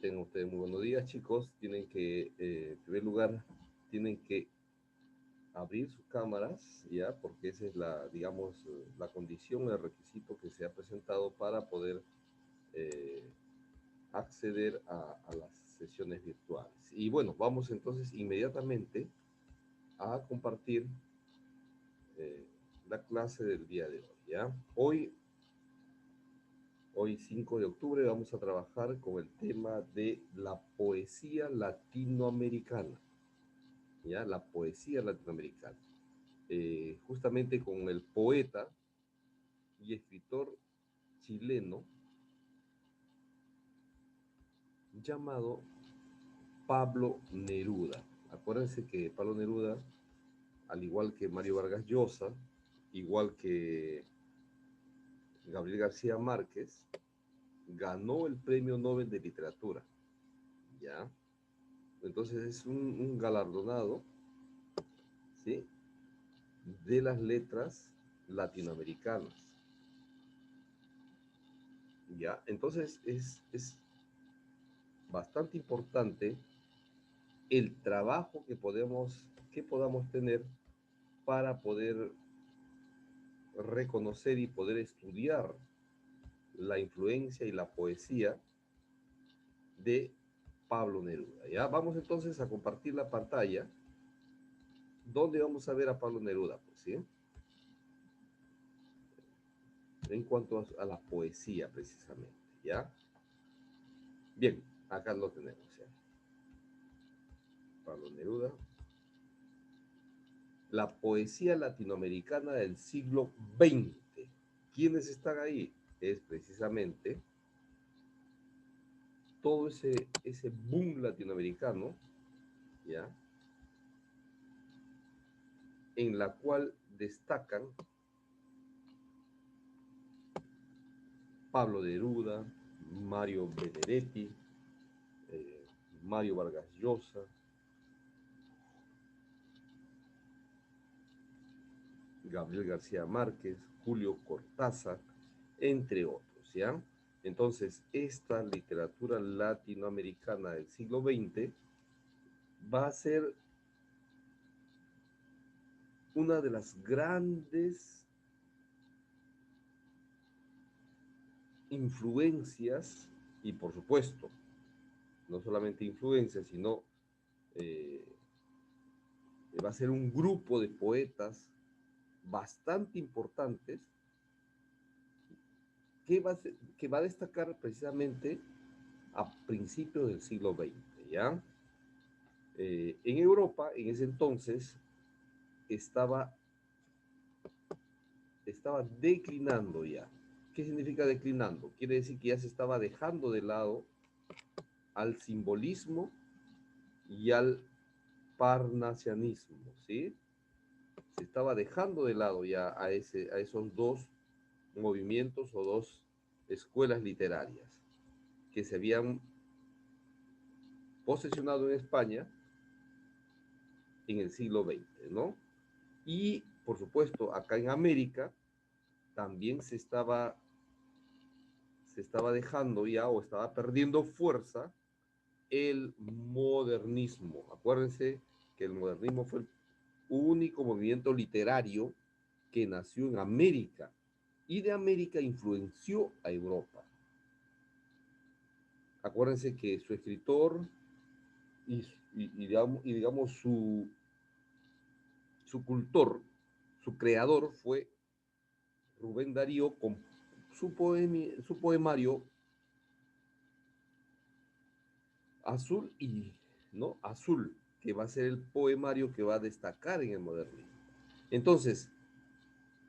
Tengan ustedes muy buenos días, chicos. Tienen que, en primer lugar, tienen que abrir sus cámaras, ¿ya? Porque esa es la, digamos, la condición, el requisito que se ha presentado para poder eh, acceder a las sesiones virtuales. Y bueno, vamos entonces inmediatamente a compartir eh, la clase del día de hoy, ¿ya? Hoy 5 de octubre vamos a trabajar con el tema de la poesía latinoamericana, ¿ya? La poesía latinoamericana. Justamente con el poeta y escritor chileno llamado Pablo Neruda. Acuérdense que Pablo Neruda, al igual que Mario Vargas Llosa, igual que Gabriel García Márquez, ganó el Premio Nobel de Literatura, ¿ya? Entonces es un galardonado, ¿sí? De las letras latinoamericanas, ¿ya? Entonces es bastante importante el trabajo que podamos tener para poder reconocer y poder estudiar la influencia y la poesía de Pablo Neruda. ¿Ya? Vamos entonces a compartir la pantalla donde vamos a ver a Pablo Neruda, pues, ¿sí? En cuanto a la poesía precisamente, ¿ya? Bien, acá lo tenemos, ¿ya? Pablo Neruda. La poesía latinoamericana del siglo XX. ¿Quiénes están ahí? Es precisamente todo ese boom latinoamericano, ¿ya? En la cual destacan Pablo Neruda, Mario Benedetti, eh, Mario Vargas Llosa, Gabriel García Márquez, Julio Cortázar, entre otros, ¿ya? Entonces, esta literatura latinoamericana del siglo XX va a ser una de las grandes influencias y, por supuesto, no solamente influencias, sino eh, va a ser un grupo de poetas bastante importantes que va a destacar precisamente a principios del siglo XX, ¿ya? En Europa, en ese entonces, estaba, estaba declinando ya. ¿Qué significa declinando? Quiere decir que ya se estaba dejando de lado al simbolismo y al parnasianismo, ¿sí? Se estaba dejando de lado ya a esos dos movimientos o dos escuelas literarias que se habían posesionado en España en el siglo XX, ¿no? Y, por supuesto, acá en América también se estaba dejando ya o estaba perdiendo fuerza el modernismo. Acuérdense que el modernismo fue el único movimiento literario que nació en América y de América influenció a Europa. Acuérdense que su escritor digamos su cultor, su creador fue Rubén Darío con su poemario Azul ¿no? Azul, que va a ser el poemario que va a destacar en el modernismo. Entonces,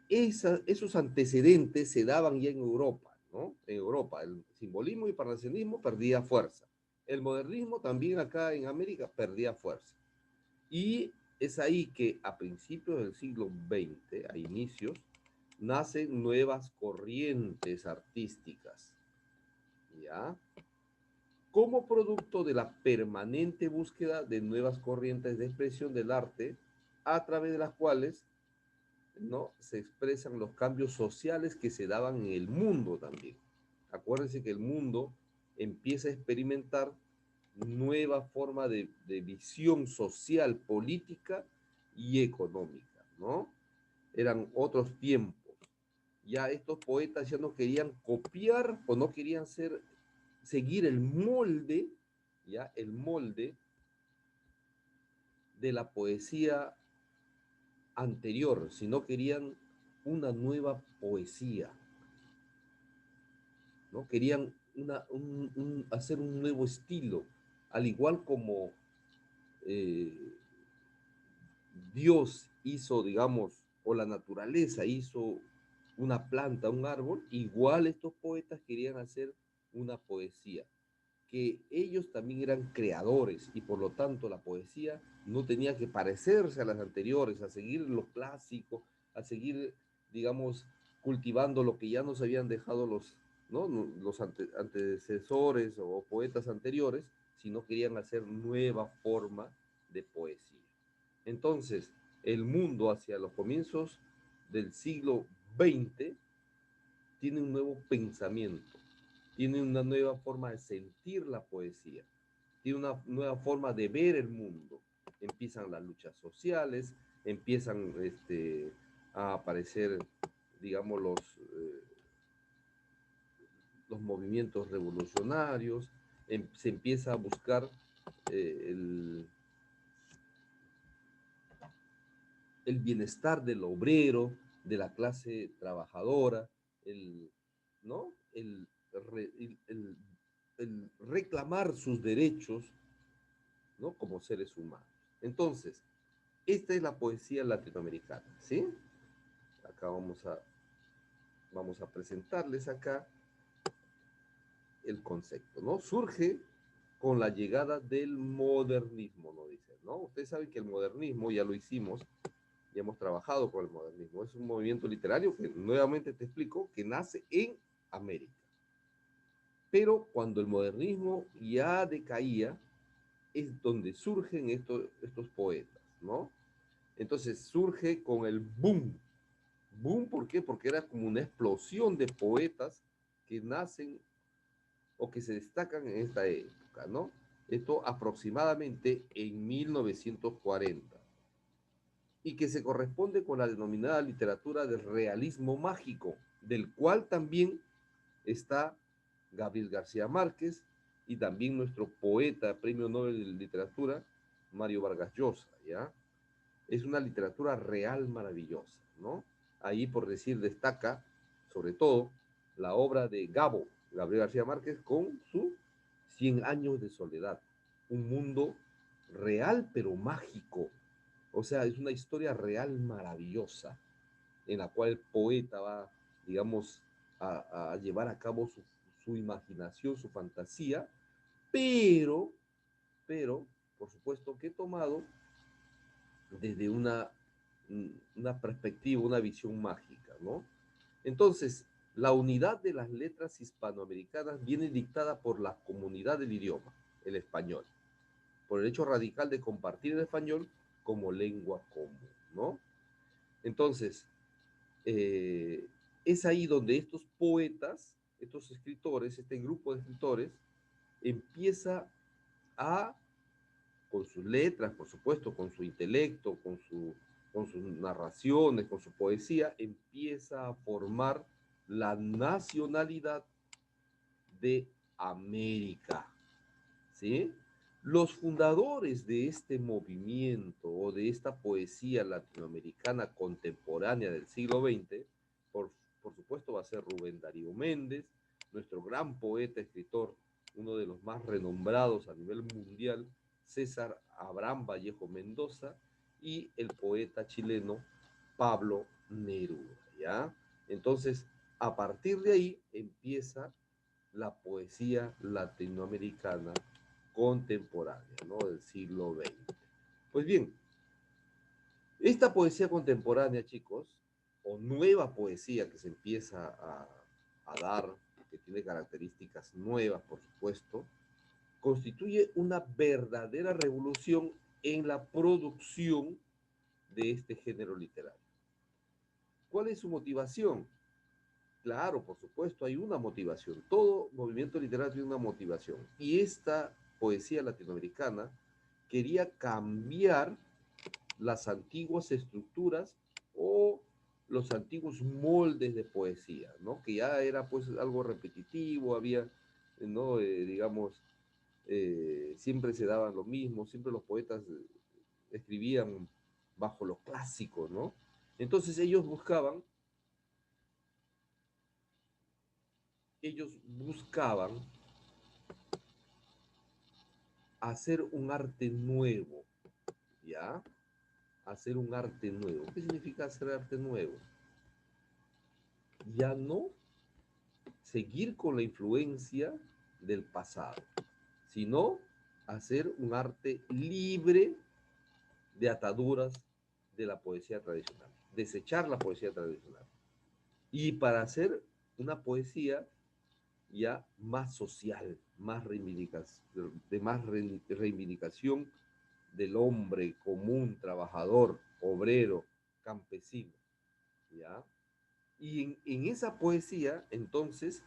esos antecedentes se daban ya en Europa, ¿no? En Europa, el simbolismo y parnasianismo perdía fuerza. El modernismo también acá en América perdía fuerza. Y es ahí que a principios del siglo XX, a inicios, nacen nuevas corrientes artísticas, ¿ya? Como producto de la permanente búsqueda de nuevas corrientes de expresión del arte, a través de las cuales, ¿no?, se expresan los cambios sociales que se daban en el mundo también. Acuérdense que el mundo empieza a experimentar nueva forma de visión social, política y económica, ¿no? Eran otros tiempos. Ya estos poetas ya no querían copiar o no querían seguir el molde, ya el molde de la poesía anterior, sino querían una nueva poesía, ¿no? Querían hacer un nuevo estilo, al igual como eh, Dios hizo, digamos, o la naturaleza hizo una planta, un árbol, igual estos poetas querían hacer una poesía, que ellos también eran creadores y por lo tanto la poesía no tenía que parecerse a las anteriores, a seguir lo clásico, a seguir, digamos, cultivando lo que ya nos habían dejado ¿no? los antecesores o poetas anteriores, sino querían hacer nueva forma de poesía. Entonces, el mundo hacia los comienzos del siglo XX tiene un nuevo pensamiento, tiene una nueva forma de sentir la poesía, tiene una nueva forma de ver el mundo. Empiezan las luchas sociales, empiezan a aparecer, digamos, los movimientos revolucionarios, se empieza a buscar eh, el, el bienestar del obrero, de la clase trabajadora, el, ¿no? El reclamar sus derechos, ¿no? Como seres humanos. Entonces, esta es la poesía latinoamericana, ¿sí? Acá vamos a presentarles acá el concepto, ¿no? Surge con la llegada del modernismo, ¿no? Dicen, ¿no? Ustedes saben que el modernismo, ya lo hicimos, ya hemos trabajado con el modernismo, es un movimiento literario que nuevamente te explico, que nace en América. Pero cuando el modernismo ya decaía, es donde surgen estos poetas, ¿no? Entonces surge con el boom. Boom, ¿por qué? Porque era como una explosión de poetas que nacen o que se destacan en esta época, ¿no? Esto aproximadamente en 1940 y que se corresponde con la denominada literatura del realismo mágico, del cual también está Gabriel García Márquez y también nuestro poeta, premio Nobel de Literatura, Mario Vargas Llosa, ¿ya? Es una literatura real maravillosa, ¿no? Ahí, por decir, destaca, sobre todo, la obra de Gabo, Gabriel García Márquez, con su Cien años de soledad, un mundo real pero mágico. O sea, es una historia real maravillosa en la cual el poeta va, digamos, a llevar a cabo su imaginación, su fantasía, pero, pero, por supuesto que he tomado desde una perspectiva, una visión mágica, ¿no? Entonces, la unidad de las letras hispanoamericanas viene dictada por la comunidad del idioma, el español, por el hecho radical de compartir el español como lengua común, ¿no? Entonces, eh, es ahí donde estos poetas, estos escritores, este grupo de escritores, empieza a con sus letras, por supuesto, con su intelecto, con sus narraciones, con su poesía, empieza a formar la nacionalidad de América, ¿sí? Los fundadores de este movimiento o de esta poesía latinoamericana contemporánea del siglo XX, por, por supuesto, va a ser Rubén Darío Méndez, nuestro gran poeta, escritor, uno de los más renombrados a nivel mundial, César Abraham Vallejo Mendoza, y el poeta chileno Pablo Neruda, ¿ya? Entonces, a partir de ahí empieza la poesía latinoamericana contemporánea, ¿no? Del siglo XX. Pues bien, esta poesía contemporánea, chicos, o nueva poesía que se empieza a dar, que tiene características nuevas, por supuesto, constituye una verdadera revolución en la producción de este género literario. ¿Cuál es su motivación? Claro, por supuesto, hay una motivación. Todo movimiento literario tiene una motivación. Y esta poesía latinoamericana quería cambiar las antiguas estructuras o los antiguos moldes de poesía, ¿no? Que ya era pues algo repetitivo, había, ¿no? Digamos, siempre se daban lo mismo, siempre los poetas escribían bajo lo clásico, ¿no? Entonces ellos buscaban hacer un arte nuevo, ¿ya? Hacer un arte nuevo. ¿Qué significa hacer arte nuevo? Ya no seguir con la influencia del pasado, sino hacer un arte libre de ataduras de la poesía tradicional, desechar la poesía tradicional. Y para hacer una poesía ya más social, más de más reivindicación del hombre común, trabajador, obrero, campesino, ¿ya? Y en esa poesía, entonces,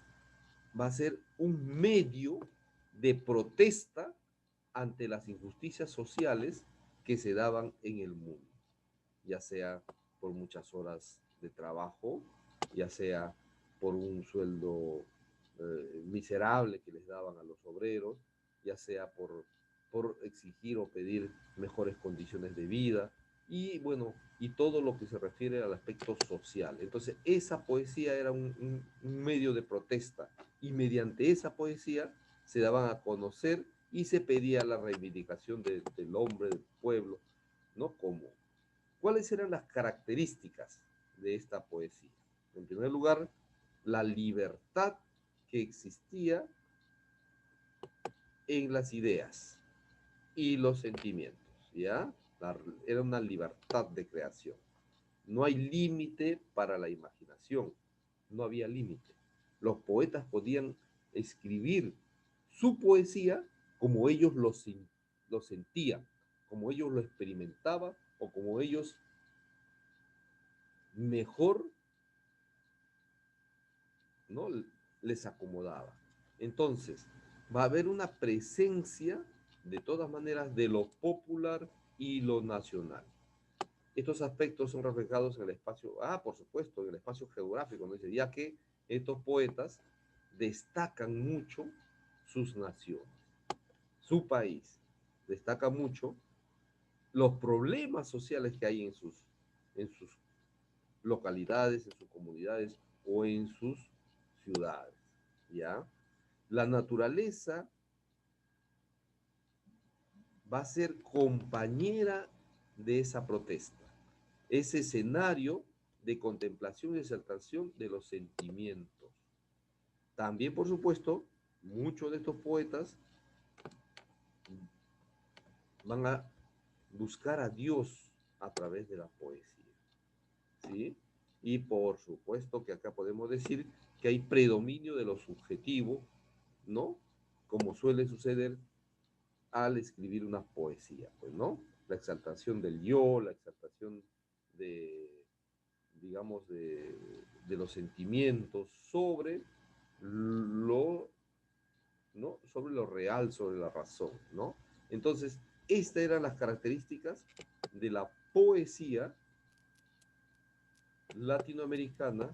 va a ser un medio de protesta ante las injusticias sociales que se daban en el mundo, ya sea por muchas horas de trabajo, ya sea por un sueldo miserable que les daban a los obreros, ya sea por exigir o pedir mejores condiciones de vida, y bueno, y todo lo que se refiere al aspecto social. Entonces, esa poesía era un medio de protesta, y mediante esa poesía se daban a conocer y se pedía la reivindicación del hombre, del pueblo, ¿no? Como, ¿cuáles eran las características de esta poesía? En primer lugar, la libertad que existía en las ideas y los sentimientos, ¿ya? Era una libertad de creación. No hay límite para la imaginación, no había límite. Los poetas podían escribir su poesía como ellos lo sentían, como ellos lo experimentaban o como ellos mejor, ¿no? Les acomodaba. Entonces, va a haber una presencia, de todas maneras, de lo popular y lo nacional. Estos aspectos son reflejados en el espacio, por supuesto, en el espacio geográfico, ¿no? Dice, ya que estos poetas destacan mucho sus naciones, su país, destaca mucho los problemas sociales que hay en sus localidades, en sus comunidades o en sus ciudades, ¿ya? La naturaleza va a ser compañera de esa protesta, ese escenario de contemplación y exaltación de los sentimientos. También, por supuesto, muchos de estos poetas van a buscar a Dios a través de la poesía, ¿sí? Y por supuesto que acá podemos decir que hay predominio de lo subjetivo, ¿no? Como suele suceder al escribir una poesía, pues, ¿no? La exaltación del yo, la exaltación de, digamos, de los sentimientos sobre lo, ¿no? Sobre lo real, sobre la razón, ¿no? Entonces, estas eran las características de la poesía latinoamericana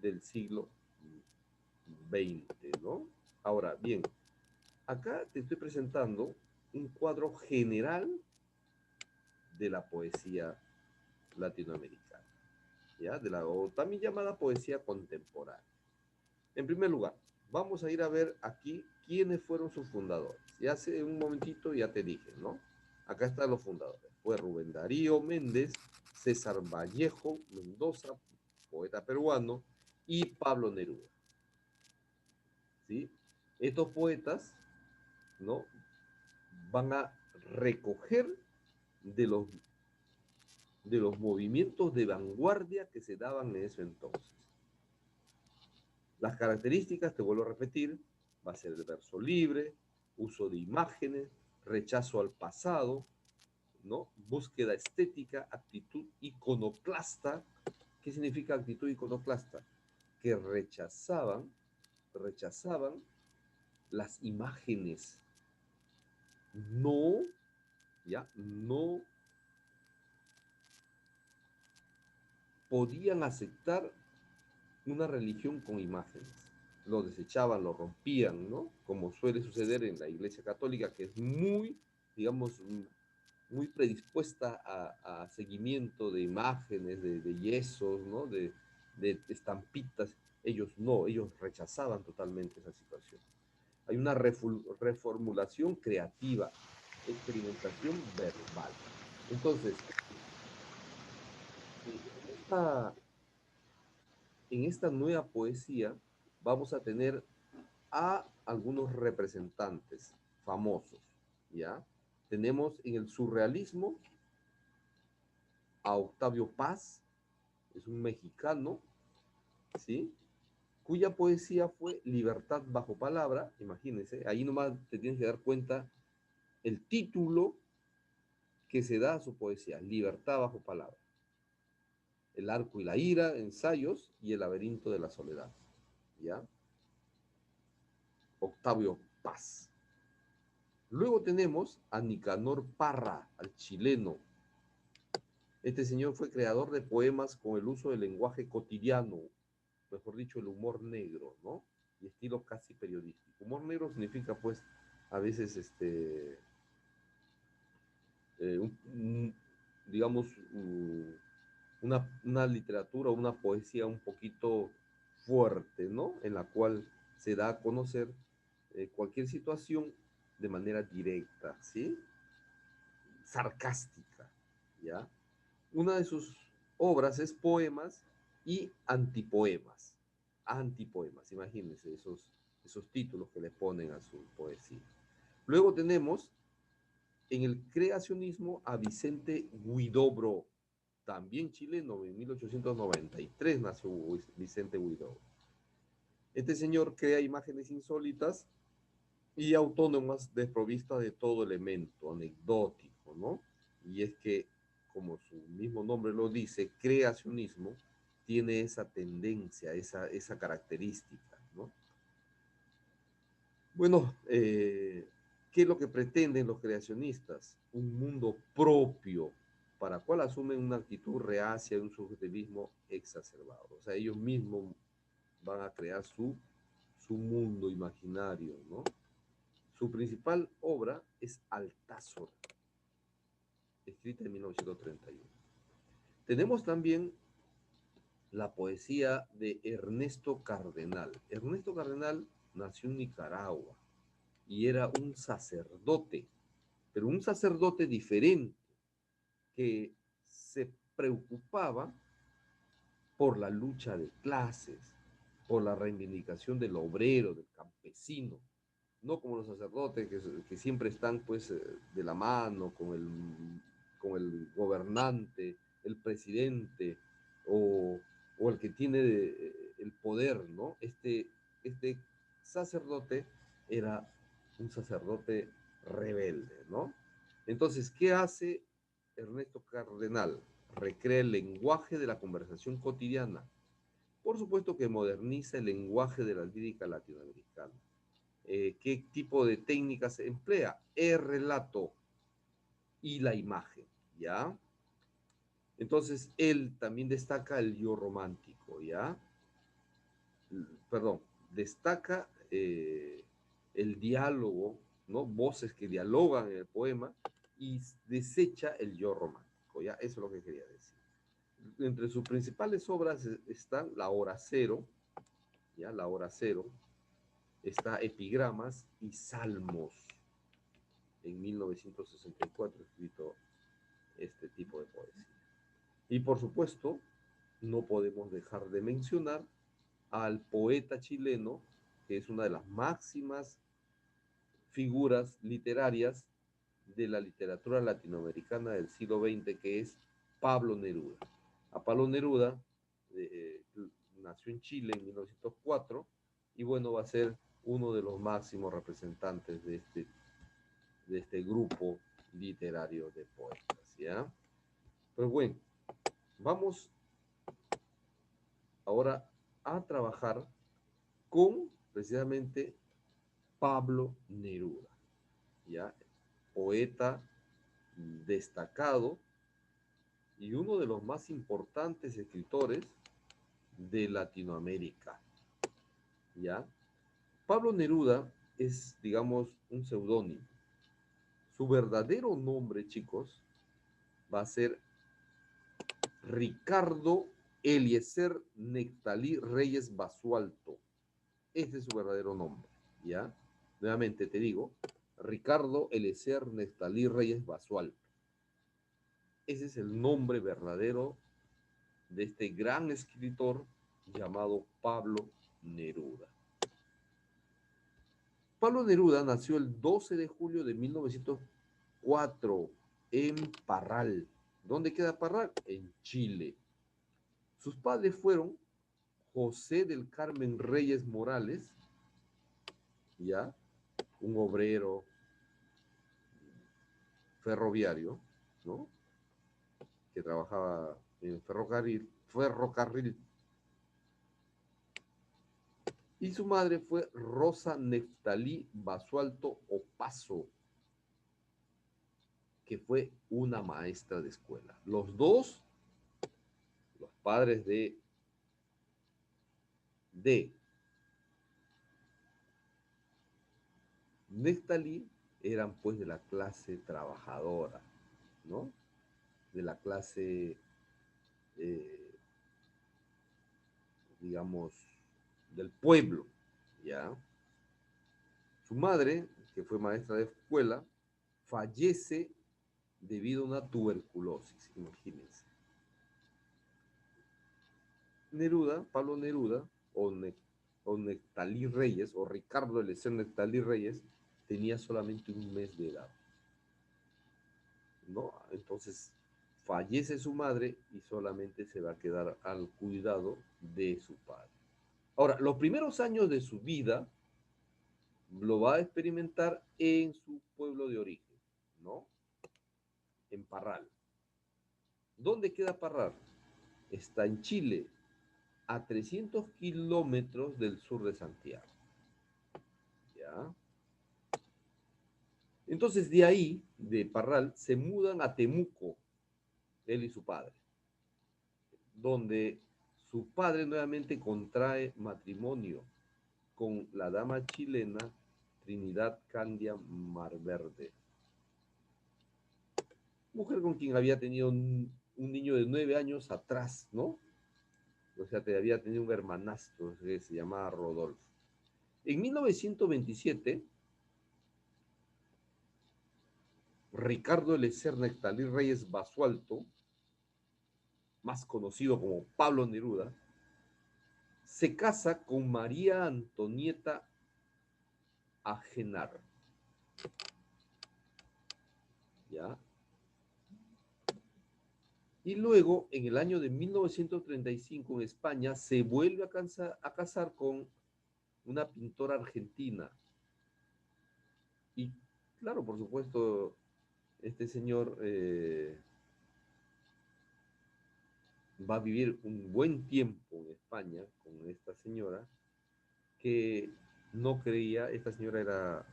del siglo XX, ¿no? Ahora, bien, acá te estoy presentando un cuadro general de la poesía latinoamericana, ¿ya? O también llamada poesía contemporánea. En primer lugar, vamos a ir a ver aquí quiénes fueron sus fundadores. Ya hace un momentito ya te dije, ¿no? Acá están los fundadores. Fue Rubén Darío Méndez, César Vallejo Mendoza, poeta peruano, y Pablo Neruda, ¿sí? Estos poetas, ¿no? Van a recoger de los, de los movimientos de vanguardia que se daban en ese entonces. Las características, te vuelvo a repetir, va a ser el verso libre, uso de imágenes, rechazo al pasado, ¿no? Búsqueda estética, actitud iconoclasta. ¿Qué significa actitud iconoclasta? Que rechazaban las imágenes, no, ya, no podían aceptar una religión con imágenes. Lo desechaban, lo rompían, ¿no? Como suele suceder en la Iglesia Católica, que es muy, digamos, muy predispuesta a seguimiento de imágenes, de yesos, ¿no? De estampitas. Ellos no, ellos rechazaban totalmente esa situación. Hay una reformulación creativa, experimentación verbal. Entonces, en esta nueva poesía vamos a tener a algunos representantes famosos, ¿ya? Tenemos en el surrealismo a Octavio Paz, es un mexicano, ¿sí? Cuya poesía fue Libertad bajo palabra, imagínense, ahí nomás te tienes que dar cuenta el título que se da a su poesía, Libertad bajo palabra. El arco y la ira, ensayos y el laberinto de la soledad, ¿ya? Octavio Paz. Luego tenemos a Nicanor Parra, al chileno. Este señor fue creador de poemas con el uso del lenguaje cotidiano, mejor dicho, el humor negro, ¿no? Y estilo casi periodístico. Humor negro significa, pues, a veces, digamos, una literatura, una poesía un poquito fuerte, ¿no? En la cual se da a conocer cualquier situación de manera directa, ¿sí? Sarcástica, ¿ya? Una de sus obras es poemas y antipoemas. Antipoemas, imagínense esos títulos que le ponen a su poesía. Luego tenemos en el creacionismo a Vicente Huidobro, también chileno, en 1893 nació Vicente Huidobro. Este señor crea imágenes insólitas y autónomas desprovistas de todo elemento anecdótico, ¿no? Y es que, como su mismo nombre lo dice, creacionismo tiene esa tendencia, esa característica, ¿no? Bueno, ¿qué es lo que pretenden los creacionistas? Un mundo propio, para cual asumen una actitud reacia, un subjetivismo exacerbado. O sea, ellos mismos van a crear su mundo imaginario, ¿no? Su principal obra es Altázor, escrita en 1931. Tenemos también la poesía de Ernesto Cardenal. Ernesto Cardenal nació en Nicaragua y era un sacerdote, pero un sacerdote diferente que se preocupaba por la lucha de clases, por la reivindicación del obrero, del campesino, no como los sacerdotes que siempre están pues de la mano con el gobernante, el presidente o el que tiene el poder, ¿no? Este sacerdote era un sacerdote rebelde, ¿no? Entonces, ¿qué hace Ernesto Cardenal? Recrea el lenguaje de la conversación cotidiana. Por supuesto que moderniza el lenguaje de la lírica latinoamericana. ¿Qué tipo de técnicas se emplea? El relato y la imagen, ¿ya? Entonces, él también destaca el yo romántico, ¿ya? Perdón, destaca el diálogo, ¿no? Voces que dialogan en el poema y desecha el yo romántico, ¿ya? Eso es lo que quería decir. Entre sus principales obras están La Hora Cero, ¿ya? La Hora Cero, está Epigramas y Salmos. En 1964 escrito este tipo de poesía. Y por supuesto, no podemos dejar de mencionar al poeta chileno, que es una de las máximas figuras literarias de la literatura latinoamericana del siglo XX, que es Pablo Neruda. A Pablo Neruda nació en Chile en 1904 y bueno, va a ser uno de los máximos representantes de este grupo literario de poetas, ¿ya? Pero bueno, vamos ahora a trabajar con precisamente Pablo Neruda, ¿ya? poeta destacado y uno de los más importantes escritores de Latinoamérica, ¿ya? Pablo Neruda es, digamos, un seudónimo. Su verdadero nombre, chicos, va a ser Ricardo Eliezer Nectalí Reyes Basualto. Ese es su verdadero nombre, ¿ya? Nuevamente te digo, Ricardo Eliezer Nectalí Reyes Basualto. Ese es el nombre verdadero de este gran escritor llamado Pablo Neruda. Pablo Neruda nació el 12 de julio de 1904 en Parral. ¿Dónde queda Parral? En Chile. Sus padres fueron José del Carmen Reyes Morales, ya, un obrero ferroviario, ¿no? Que trabajaba en ferrocarril. Y su madre fue Rosa Neftalí Basualto Opaso, que fue una maestra de escuela. Los dos, los padres de Neftalí, eran pues de la clase trabajadora, ¿no? De la clase, eh, digamos, del pueblo, ¿ya? Su madre, que fue maestra de escuela, fallece debido a una tuberculosis, imagínense. Neruda, Pablo Neruda, o Nectalí Reyes, o Ricardo Eliezer Nectalí Reyes, tenía solamente un mes de edad, ¿no? Entonces fallece su madre y solamente se va a quedar al cuidado de su padre. Ahora, los primeros años de su vida lo va a experimentar en su pueblo de origen, ¿no? En Parral. ¿Dónde queda Parral? Está en Chile, a 300 kilómetros del sur de Santiago. ¿Ya? Entonces de ahí, de Parral, se mudan a Temuco, él y su padre, donde su padre nuevamente contrae matrimonio con la dama chilena Trinidad Candia Marverde, mujer con quien había tenido un niño de 9 años atrás, ¿no? O sea, había tenido un hermanastro que se llamaba Rodolfo. En 1927, Ricardo Eliezer Nectalí Reyes Basualto, más conocido como Pablo Neruda, se casa con María Antonieta Agenar. ¿Ya? Y luego, en el año de 1935, en España, se vuelve a casar con una pintora argentina. Y claro, por supuesto, este señor va a vivir un buen tiempo en España con esta señora que no creía, esta señora era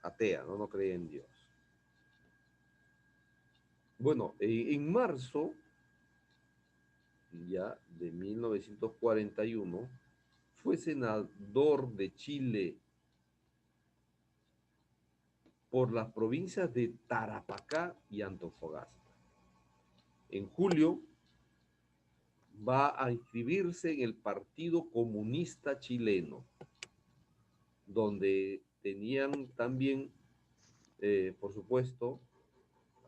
atea, no creía en Dios. Bueno, en marzo ya de 1941 fue senador de Chile por las provincias de Tarapacá y Antofagasta. En julio va a inscribirse en el Partido Comunista Chileno, donde tenían también, por supuesto,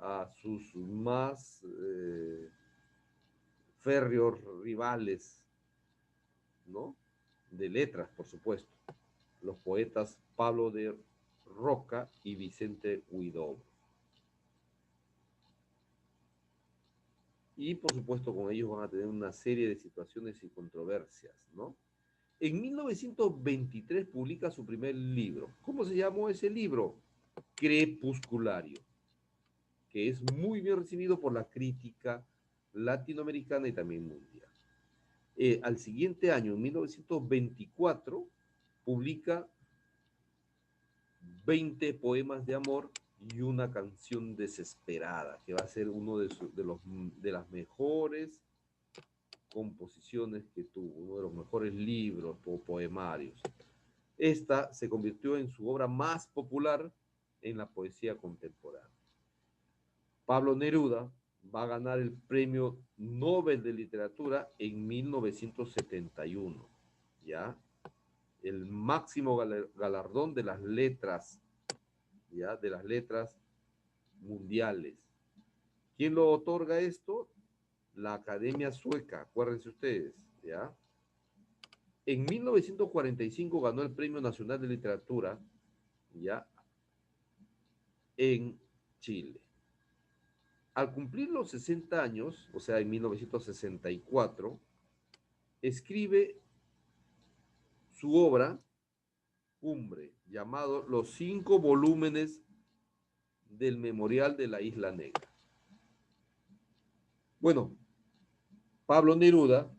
a sus más férreos rivales, ¿no? De letras, por supuesto, los poetas Pablo de Roca y Vicente Huidobro. Y por supuesto con ellos van a tener una serie de situaciones y controversias, ¿no? En 1923 publica su primer libro. ¿Cómo se llamó ese libro? Crepusculario, que es muy bien recibido por la crítica latinoamericana y también mundial. Al siguiente año, en 1924, publica 20 poemas de amor y una canción desesperada, que va a ser uno de las mejores composiciones que tuvo, uno de los mejores libros o poemarios. Esta se convirtió en su obra más popular en la poesía contemporánea. Pablo Neruda va a ganar el Premio Nobel de Literatura en 1971, ¿ya? El máximo galardón de las letras, ¿ya? De las letras mundiales. ¿Quién lo otorga esto? La Academia Sueca, acuérdense ustedes, ¿ya? En 1945 ganó el Premio Nacional de Literatura, ¿ya? En Chile. Al cumplir los 60 años, o sea, en 1964, escribe su obra cumbre, llamado Los 5 volúmenes del Memorial de la Isla Negra. Bueno, Pablo Neruda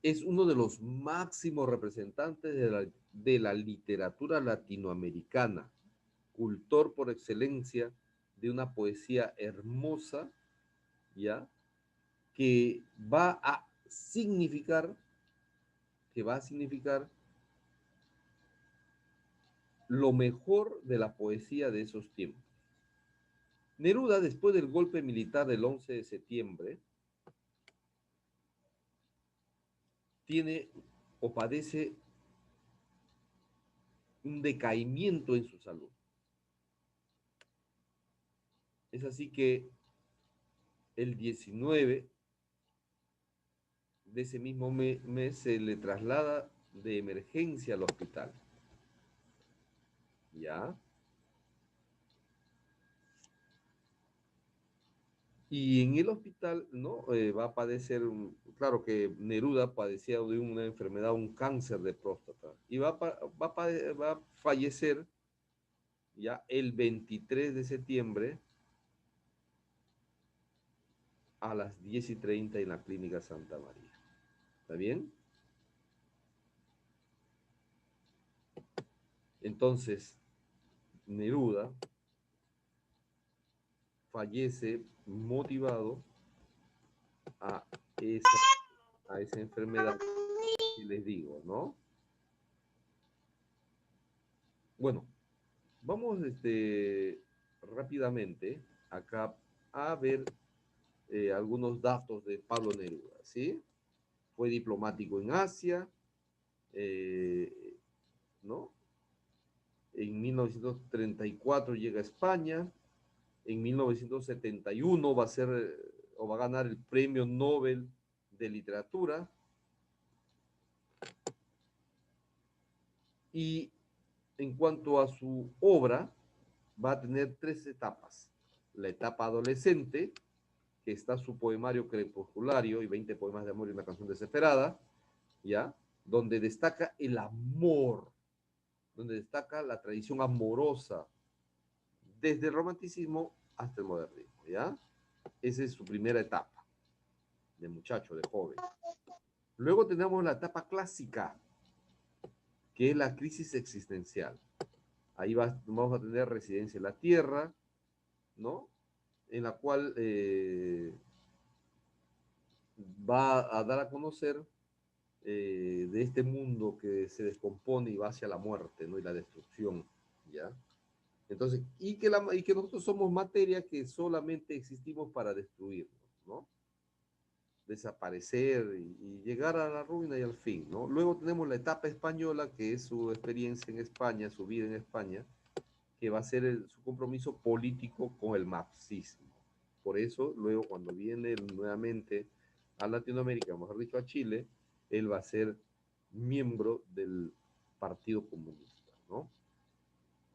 es uno de los máximos representantes de la literatura latinoamericana, cultor por excelencia de una poesía hermosa, ¿ya? Que va a significar, que va a significar lo mejor de la poesía de esos tiempos. Neruda, después del golpe militar del 11 de septiembre, tiene o padece un decaimiento en su salud. Es así que el 19 de ese mismo mes se le traslada de emergencia al hospital. ¿Ya? Y en el hospital, ¿no? Va a padecer, claro que Neruda padecía de una enfermedad, un cáncer de próstata, y va a fallecer ya el 23 de septiembre a las 10:30 en la Clínica Santa María. ¿Está bien? Entonces, Neruda fallece motivado a esa, a esa enfermedad que les digo, ¿no? Bueno, vamos rápidamente acá a ver algunos datos de Pablo Neruda, ¿sí? Fue diplomático en Asia, ¿no? En 1934 llega a España, en 1971 va a ser o va a ganar el Premio Nobel de Literatura, y en cuanto a su obra, va a tener 3 etapas. La etapa adolescente, que está su poemario crepusculario y 20 poemas de amor y una canción desesperada, ¿ya? Donde destaca el amor, donde destaca la tradición amorosa, desde el romanticismo hasta el modernismo, ¿ya? Esa es su primera etapa, de muchacho, de joven. Luego tenemos la etapa clásica, que es la crisis existencial. Ahí vamos a tener Residencia en la Tierra, ¿no? En la cual va a dar a conocer de este mundo que se descompone y va hacia la muerte, ¿no? Y la destrucción, ¿ya? Entonces, y que nosotros somos materia que solamente existimos para destruirnos, ¿no? Desaparecer y llegar a la ruina y al fin, ¿no? Luego tenemos la etapa española, que es su experiencia en España, su vida en España, que va a ser su compromiso político con el marxismo. Por eso, luego cuando viene nuevamente a Latinoamérica, mejor dicho a Chile, él va a ser miembro del Partido Comunista, ¿no?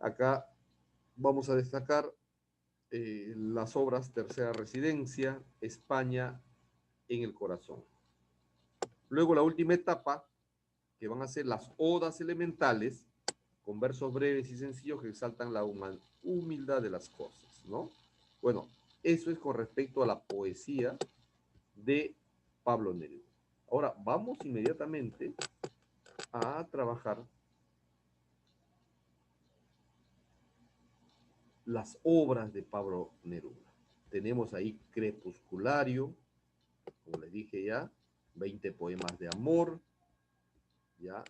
Acá vamos a destacar las obras Tercera Residencia, España en el corazón. Luego la última etapa, que van a ser las odas elementales, con versos breves y sencillos que exaltan la humildad de las cosas, ¿no? Bueno, eso es con respecto a la poesía de Pablo Neruda. Ahora vamos inmediatamente a trabajar las obras de Pablo Neruda. Tenemos ahí Crepusculario, como les dije ya, 20 poemas de amor, ya,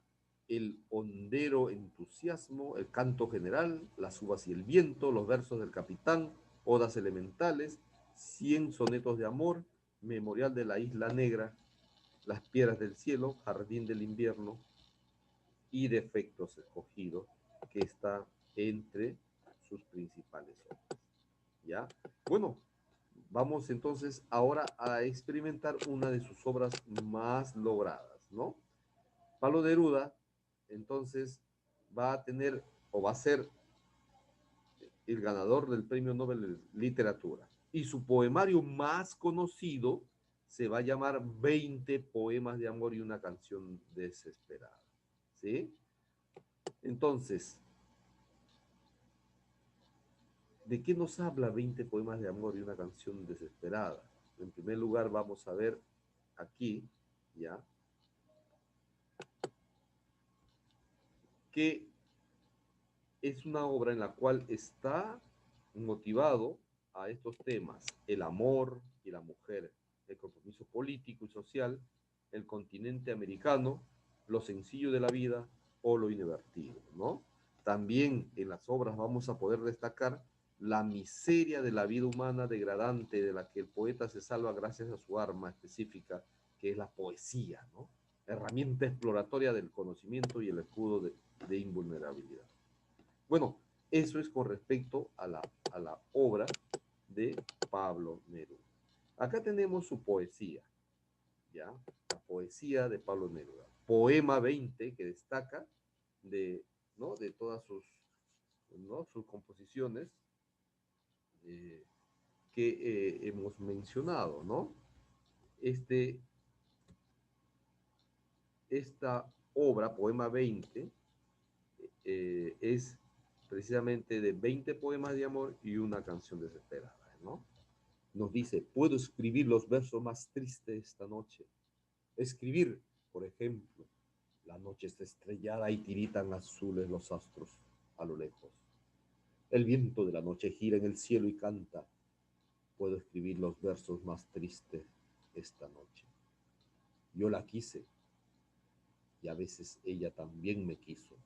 el hondero entusiasmo, el canto general, las uvas y el viento, los versos del capitán, odas elementales, 100 sonetos de amor, memorial de la isla negra, las piedras del cielo, jardín del invierno y defectos escogidos, que está entre sus principales obras. ¿Ya? Bueno, vamos entonces ahora a experimentar una de sus obras más logradas, ¿no? Pablo Neruda, entonces, va a tener o va a ser el ganador del Premio Nobel de Literatura. Y su poemario más conocido se va a llamar 20 poemas de amor y una canción desesperada. ¿Sí? Entonces, ¿de qué nos habla 20 poemas de amor y una canción desesperada? En primer lugar, vamos a ver aquí, ¿ya? Que es una obra en la cual está motivado a estos temas: el amor y la mujer, el compromiso político y social, el continente americano, lo sencillo de la vida o lo invertido, ¿no? También en las obras vamos a poder destacar la miseria de la vida humana degradante de la que el poeta se salva gracias a su arma específica, que es la poesía, ¿no? Herramienta exploratoria del conocimiento y el escudo de invulnerabilidad. Bueno, eso es con respecto a la obra de Pablo Neruda. Acá tenemos su poesía, ¿ya? La poesía de Pablo Neruda. Poema 20, que destaca de, ¿no? De todas sus, ¿no? Sus composiciones eh, que hemos mencionado, ¿no? Este, esta obra, Poema 20, es precisamente de 20 poemas de amor y una canción desesperada, ¿no? Nos dice: puedo escribir los versos más tristes esta noche. Escribir, por ejemplo: la noche está estrellada y tiritan azules los astros a lo lejos. El viento de la noche gira en el cielo y canta. Puedo escribir los versos más tristes esta noche. Yo la quise y a veces ella también me quiso.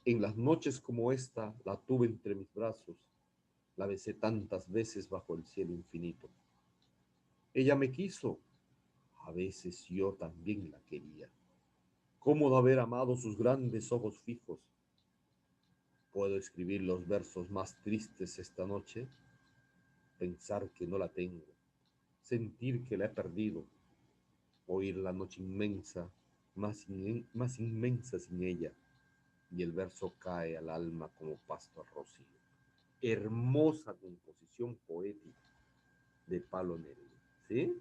En las noches como esta la tuve entre mis brazos, la besé tantas veces bajo el cielo infinito. Ella me quiso, a veces yo también la quería. ¿Cómo no haber amado sus grandes ojos fijos? Puedo escribir los versos más tristes esta noche, pensar que no la tengo, sentir que la he perdido, oír la noche inmensa, más inmensa sin ella, y el verso cae al alma como pasto al rocío. Hermosa composición poética de Pablo Neruda, ¿sí?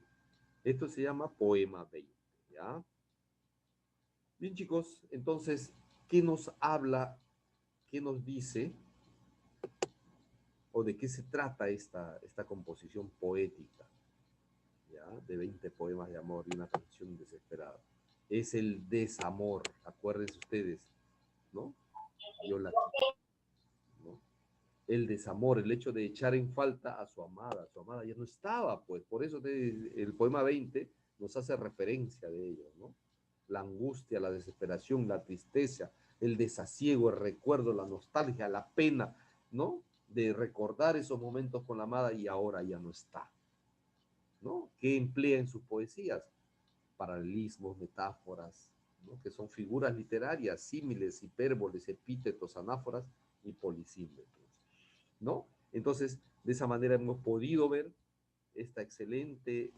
Esto se llama Poema 20, ¿ya? Bien, chicos, entonces, ¿qué nos habla, qué nos dice o de qué se trata esta composición poética, ¿ya? De 20 poemas de amor y una canción desesperada? Es el desamor, acuérdense ustedes, ¿no? Yo la, ¿no? El desamor, el hecho de echar en falta a su amada ya no estaba, pues, por eso el poema 20 nos hace referencia de ello, ¿no? La angustia, la desesperación, la tristeza, el desasiego, el recuerdo, la nostalgia, la pena, ¿no? De recordar esos momentos con la amada y ahora ya no está, ¿no? ¿Qué emplea en sus poesías? Paralelismos, metáforas, ¿no? Que son figuras literarias, símiles, hipérboles, epítetos, anáforas y polisímbolos, ¿no? Entonces, de esa manera hemos podido ver esta excelente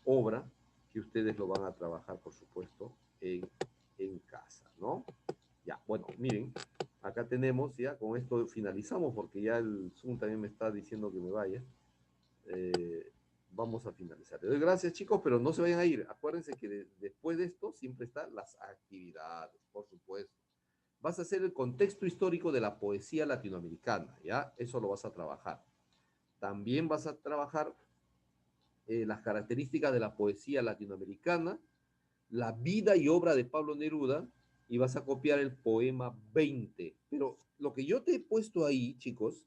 obra que ustedes lo van a trabajar, por supuesto, en casa, ¿no? Ya, bueno, miren, acá tenemos, ya con esto finalizamos porque ya el Zoom también me está diciendo que me vaya. Vamos a finalizar. Les doy gracias, chicos, pero no se vayan a ir. Acuérdense que después de esto siempre están las actividades, por supuesto. Vas a hacer el contexto histórico de la poesía latinoamericana, ¿ya? Eso lo vas a trabajar. También vas a trabajar las características de la poesía latinoamericana, la vida y obra de Pablo Neruda, y vas a copiar el poema 20. Pero lo que yo te he puesto ahí, chicos,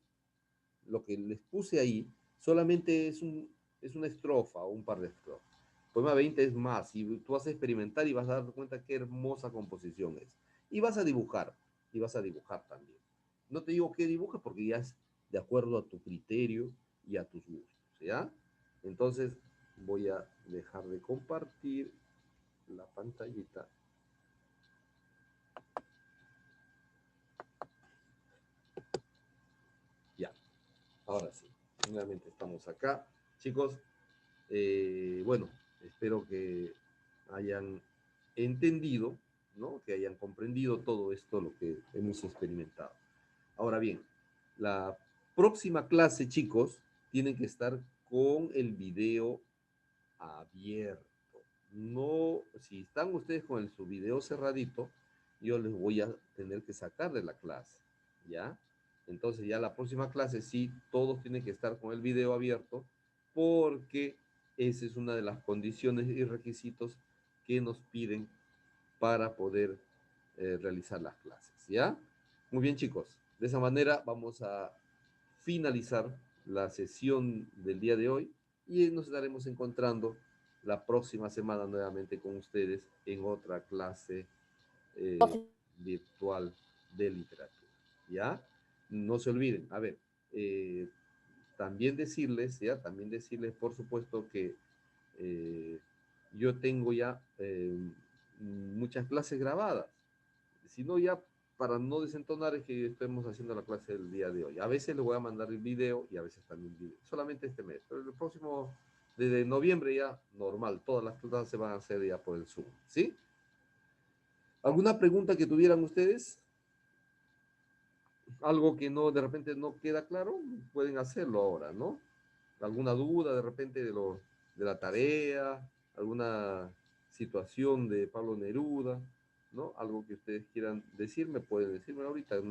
lo que les puse ahí solamente es una estrofa o un par de estrofas. Poema 20 es más, y tú vas a experimentar y vas a darte cuenta qué hermosa composición es. Y vas a dibujar, y vas a dibujar también. No te digo qué dibujas porque ya es de acuerdo a tu criterio y a tus gustos, ¿ya? Entonces voy a dejar de compartir la pantallita. Ya, ahora sí, nuevamente estamos acá. Chicos, bueno, espero que hayan entendido, ¿no? Que hayan comprendido todo esto, lo que hemos experimentado. Ahora bien, la próxima clase, chicos, tienen que estar con el video abierto. No, si están ustedes con su video cerradito, yo les voy a tener que sacar de la clase, ¿ya? Entonces ya la próxima clase sí, todos tienen que estar con el video abierto porque esa es una de las condiciones y requisitos que nos piden para poder realizar las clases, ¿ya? Muy bien, chicos. De esa manera vamos a finalizar la sesión del día de hoy y nos estaremos encontrando la próxima semana nuevamente con ustedes en otra clase eh, virtual de literatura. ¿Ya? No se olviden, a ver, eh, también decirles, ¿ya? También decirles, por supuesto, que eh, yo tengo ya muchas clases grabadas. Si no, ya para no desentonar es que estemos haciendo la clase del día de hoy. A veces les voy a mandar el video y a veces también video. Solamente este mes. Pero el próximo, desde noviembre ya, normal. Todas las clases se van a hacer ya por el Zoom. ¿Sí? ¿Alguna pregunta que tuvieran ustedes? Algo que no, de repente no queda claro, pueden hacerlo ahora, ¿no? ¿Alguna duda de repente de la tarea? ¿Alguna situación de Pablo Neruda? ¿No? Algo que ustedes quieran decirme, pueden decirme ahorita.